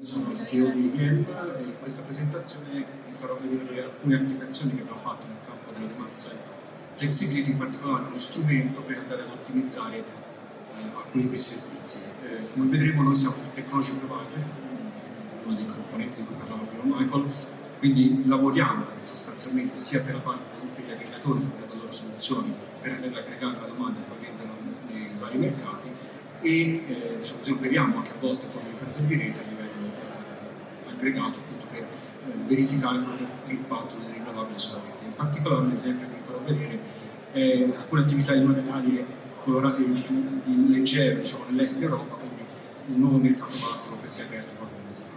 Io sono il CEO di IEM e in questa presentazione vi farò vedere alcune applicazioni che abbiamo fatto nel campo della demand side flexibility, in particolare uno strumento per andare ad ottimizzare alcuni di questi servizi. Come vedremo noi siamo un technology provider, uno dei componenti di cui parlava prima Michael, quindi lavoriamo sostanzialmente sia per la parte per gli aggregatori, fornendo loro soluzioni per andare ad aggregare la domanda e poi venderla nei vari mercati, e diciamo così, operiamo anche a volte con gli operatori di rete a livello aggregato, appunto per verificare l'impatto delle rinnovabili sulla rete. In particolare l'esempio che vi farò vedere è alcune attività in una delle aree colorate di leggero, diciamo, nell'est Europa, quindi un nuovo mercato macro che si è aperto qualche mese fa.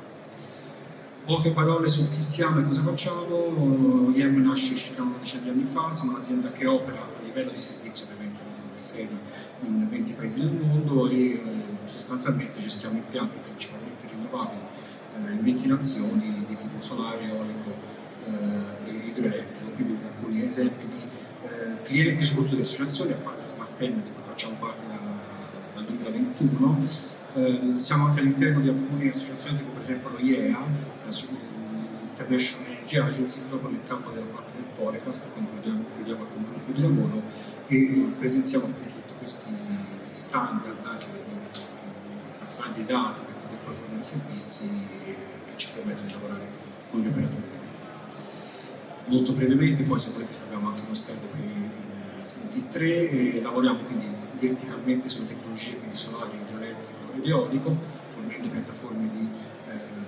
Poche parole su chi siamo e cosa facciamo. IEM nasce circa una decina di anni fa, siamo un'azienda che opera a livello di servizio, ovviamente, con sedi in 20 paesi del mondo, e sostanzialmente gestiamo impianti principalmente rinnovabili in 20 nazioni di tipo solare, eolico e idroelettrico. Qui vedete alcuni esempi di clienti, soprattutto di associazioni, a parte Smartend, di cui facciamo parte dal 2021. Siamo anche all'interno di alcune associazioni, tipo per esempio lo IEA, International Energy Agency, proprio nel campo della parte del forecast, quindi guidiamo anche un gruppo di lavoro e presenziamo appunto tutti questi standard anche in particolare dei dati per poter poi fornire servizi che ci permettono di lavorare con gli operatori di rete. Molto brevemente, poi se volete abbiamo anche uno stand qui in D3 e lavoriamo quindi verticalmente sulle tecnologie, quindi solare, idroelettrico ed eolico, fornendo piattaforme di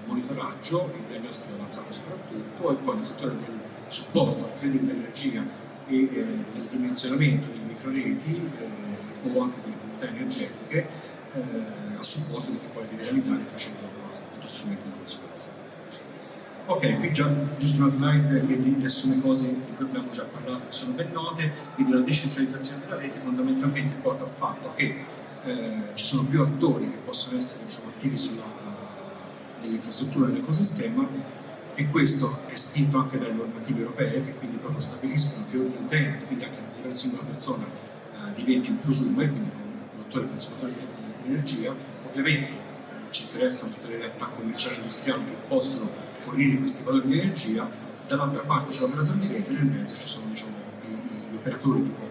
monitoraggio e diagnostica avanzata soprattutto, e poi nel settore del supporto al trading dell'energia e del dimensionamento delle microreti o anche delle comunità energetiche a supporto di chi poi deve realizzare facendo appunto strumenti di consulenza. Ok, qui già giusto una slide che riassume cose di cui abbiamo già parlato, che sono ben note. Quindi la decentralizzazione della rete fondamentalmente porta al fatto che ci sono più attori che possono essere, diciamo, attivi nell'infrastruttura, nell'ecosistema, e questo è spinto anche dalle normative europee, che quindi proprio stabiliscono che ogni utente, quindi anche a livello di singola persona, diventi un prosumer, quindi un produttore e consumatore di energia. Ovviamente ci interessano tutte le realtà commerciali e industriali che possono fornire questi valori di energia. Dall'altra parte c'è l'operatore di rete, nel mezzo ci sono, diciamo, gli operatori tipo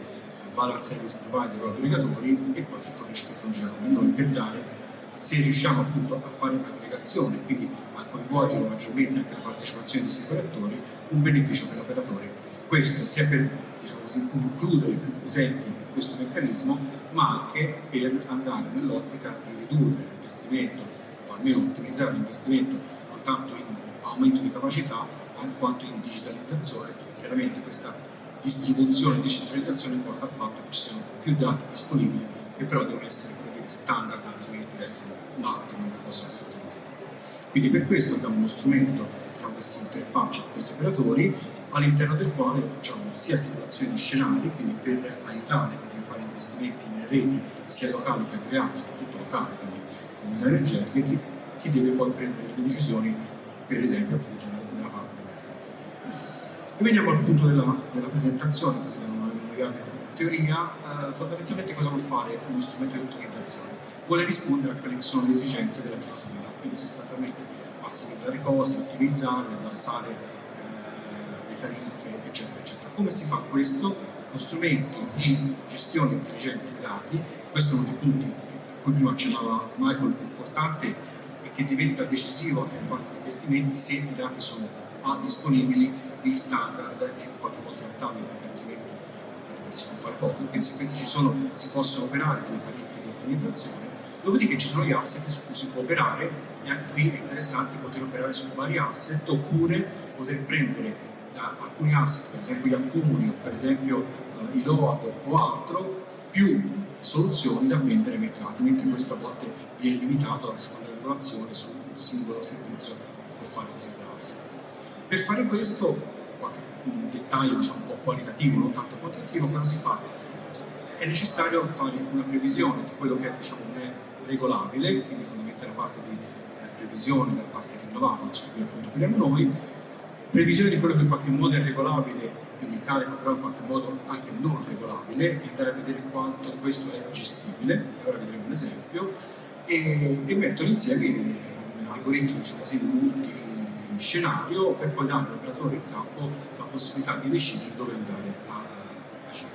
balance service provider o aggregatori, e poi chi fornisce tecnologia come noi, per dare, se riusciamo appunto a fare aggregazione, quindi a coinvolgere maggiormente anche la partecipazione di singoli attori, un beneficio per l'operatore. Questo sia per, diciamo così, includere più utenti in questo meccanismo, ma anche per andare nell'ottica di ridurre l'investimento, o almeno ottimizzare l'investimento, non tanto in aumento di capacità, ma quanto in digitalizzazione. Chiaramente questa distribuzione e decentralizzazione porta al fatto che ci siano più dati disponibili, che però devono essere, come dire, standard, altrimenti restano là e non possono essere utilizzati. Quindi per questo abbiamo uno strumento, diciamo, che si interfaccia con questi operatori, all'interno del quale facciamo sia simulazioni di scenari, quindi per aiutare chi deve fare investimenti in reti sia locali che aggregate, soprattutto locali, quindi comunità energetiche, chi deve poi prendere le decisioni, per esempio appunto nella parte del mercato. E veniamo al punto della presentazione, così non magari teoria. Fondamentalmente cosa vuol fare uno strumento di ottimizzazione? Vuole rispondere a quelle che sono le esigenze della flessibilità, quindi sostanzialmente massimizzare i costi, ottimizzarli, abbassare le tariffe, eccetera, eccetera. Come si fa questo? Con strumenti di gestione intelligente dei dati. Questo è uno dei punti a cui prima accennava Michael, importante, e che diventa decisivo anche nella parte di investimenti se i dati sono disponibili, di standard e in qualche modo trattabili, perché altrimenti si può fare poco. Quindi se questi ci sono, si possono operare delle tariffe di ottimizzazione. Dopodiché ci sono gli asset su cui si può operare, e anche qui è interessante poter operare su vari asset, oppure poter prendere da alcuni asset, per esempio gli accumuli o per esempio i load o altro, più soluzioni da vendere ai mercati, mentre questo a volte viene limitato alla seconda regolazione su un singolo servizio che può fare il singolo asset. Per fare questo, qualche dettaglio, diciamo, un po' qualitativo, non tanto quantitativo, cosa si fa? È necessario fare una previsione di quello che, diciamo, non è regolabile, quindi fondamentalmente la parte di previsione della parte rinnovabile, su cui appunto parliamo noi, previsione di quello che in qualche modo è regolabile, quindi il carico però in qualche modo anche non regolabile, e andare a vedere quanto di questo è gestibile, e ora vedremo un esempio, e mettono insieme algoritmo, diciamo così, multiscenario, per poi dare all'operatore in campo la possibilità di decidere dove andare a agire.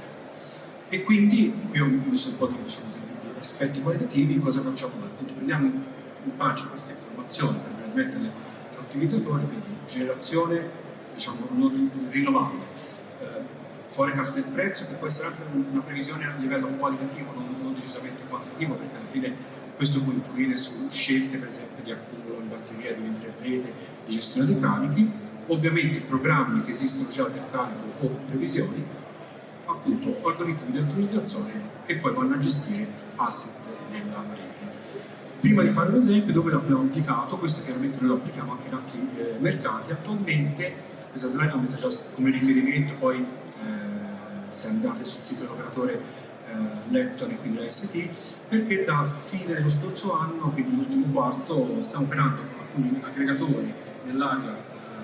E quindi qui ho messo un po' di, diciamo, di aspetti qualitativi. Cosa facciamo noi? Appunto, prendiamo in pace queste informazioni per permetterle all'utilizzatore, quindi generazione, diciamo, non rinnovabile, forecast del prezzo, che può essere anche una previsione a livello qualitativo, non decisamente quantitativo, perché alla fine questo può influire su scelte, per esempio, di accumulo in batteria, di vendita in rete, di gestione dei carichi. Ovviamente programmi che esistono già del carico o previsioni, appunto algoritmi di ottimizzazione che poi vanno a gestire asset della rete. Prima di fare un esempio dove l'abbiamo applicato, questo chiaramente noi lo applichiamo anche in altri mercati. Attualmente questa slide l'ho messa già come riferimento, poi se andate sul sito dell'operatore Letton e quindi AST, perché da fine dello scorso anno, quindi l'ultimo quarto, stiamo operando con alcuni aggregatori nell'area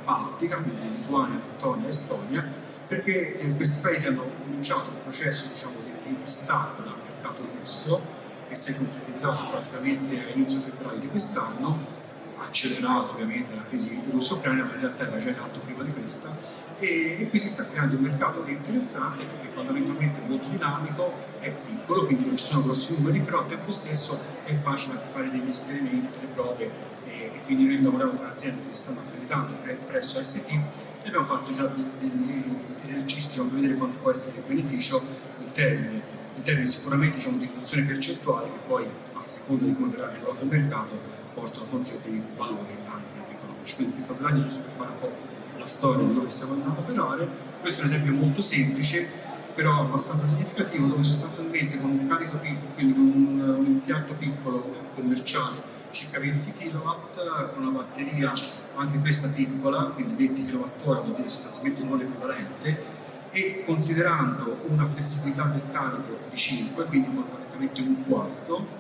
baltica, quindi Lituania, Lettonia e Estonia, perché questi paesi hanno cominciato un processo, diciamo così, di distacco dal mercato russo, che si è concretizzato praticamente a inizio febbraio di quest'anno, accelerato ovviamente la crisi russo-ucraina, ma in realtà era già in atto prima di questa, e qui si sta creando un mercato che è interessante perché fondamentalmente è molto dinamico, è piccolo, quindi non ci sono grossi numeri, però al tempo stesso è facile anche fare degli esperimenti, delle prove, e quindi noi lavoriamo con aziende che si stanno accreditando presso ST e abbiamo fatto già degli esercizi, diciamo, per vedere quanto può essere il beneficio in termini sicuramente, diciamo, di riduzione percentuale, che poi a seconda di come verrà regolato il mercato portano con sé dei valori anche economici. Quindi questa slide è giusto per fare un po' la storia di dove stiamo andando a operare. Questo è un esempio molto semplice, però abbastanza significativo, dove sostanzialmente con un carico piccolo, quindi con un impianto piccolo commerciale, circa 20 kW, con una batteria anche questa piccola, quindi 20 kWh, vuol dire sostanzialmente non equivalente, e considerando una flessibilità del carico di 5, quindi fondamentalmente un quarto,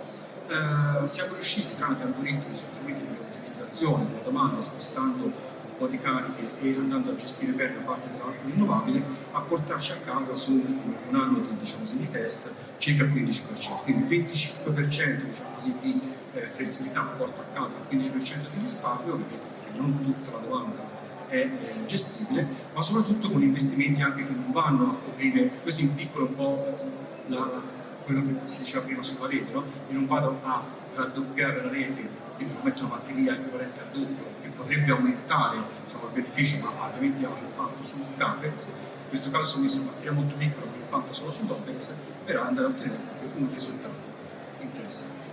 siamo riusciti tramite algoritmi semplicemente di ottimizzazione della domanda, spostando un po' di cariche e andando a gestire bene la parte della rinnovabile, a portarci a casa su un anno di, diciamo così, di test circa il 15%. Quindi il 25%, diciamo così, di flessibilità porta a casa il 15% di risparmio, ovviamente perché non tutta la domanda è gestibile, ma soprattutto con investimenti anche che non vanno a coprire, questo in piccolo un po' quello che si diceva prima sulla rete, no? Io non vado a raddoppiare la rete, quindi non metto una batteria equivalente al doppio, che potrebbe aumentare, diciamo, il beneficio, ma ovviamente ha un impatto sul CAPEX. In questo caso sono messo una batteria molto piccola con impatto solo sull'OPEX, per andare a ottenere un risultato interessante.